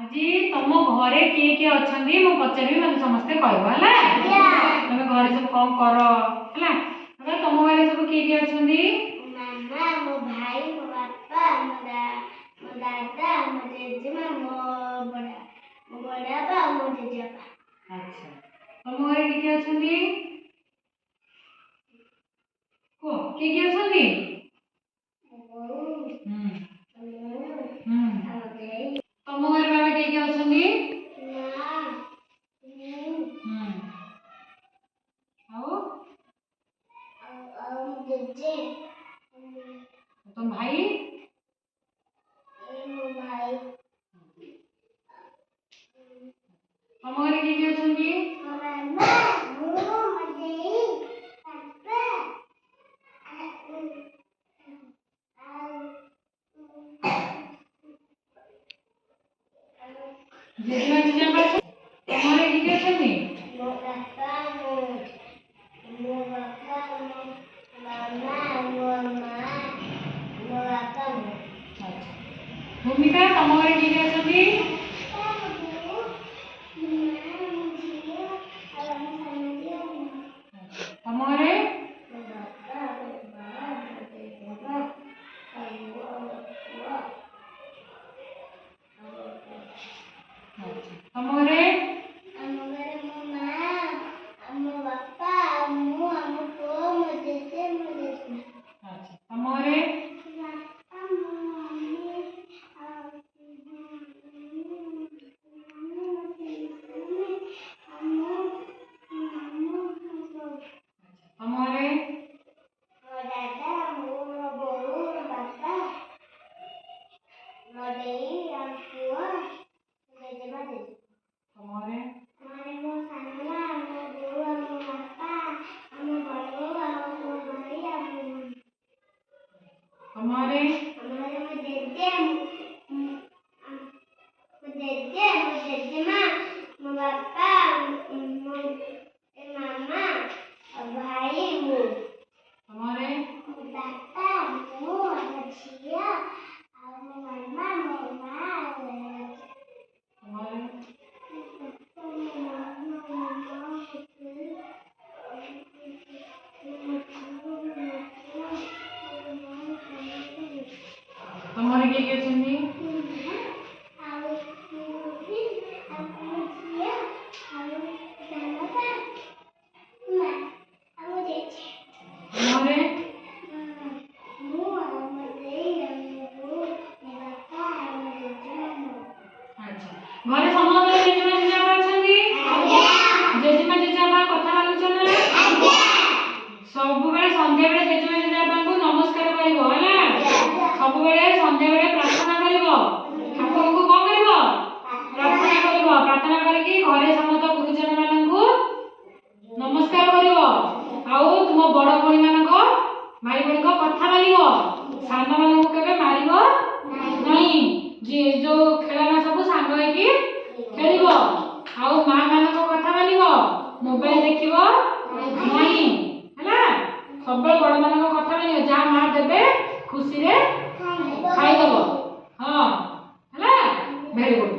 आज तुम घरे किए किए अच्छा मु पचारि मत समस्ते कह तुम घरे सब कौन कर है तुम घरे सब किए किए अच्छा मामा मो भाई मो बापा मो दादा मो जेजेमा मो बड़ापा मो जेजेपा। अच्छा तुम घरे किए किए अच्छा को किए किए अच्छा तुम घर बाबा किए किए अच्छा तुम भाई तुम घरे किए किए अच्छा जेजेमा जेजेमा तुम घरे किए किए अच्छा भूमिका तुम घरे किए किए अच्छा तुम घरे तुम घरे तुम घरे तुम घरे तुम घरे तुम घरे तुम्हारे तुम्हारे तुम्हारे किए किए अच्छा तुम्हारे अच्छा घरे समस्त जेजेमा जेजेमा अच्छा जेजेमा जेजेमा कथा मानुछ ना सब बेले संध्या बेले जेजेमा जेजेमा को नमस्कार करिवो हैला सब बेले संध्या बेले प्रार्थना करिवो ठाकुर को कोन करिवो प्रार्थना करिवो प्रार्थना करके घरे समस्त गुरुजन माननकु नमस्कार करिवो आउ तुम बड़ भणी मानक भाई भणी को कथा मानिवो सान मानक केबे मारिवो नहीं जे जो खेलना सब सांग होई खेलिवो आउ मां मानक कथा मानिवो मोबाइल देखिवो नहीं हैला सब बड़ मानक कथा मानिवो जा मां देबे खुशी रे खाई देबो हां हैला वेरी गुड।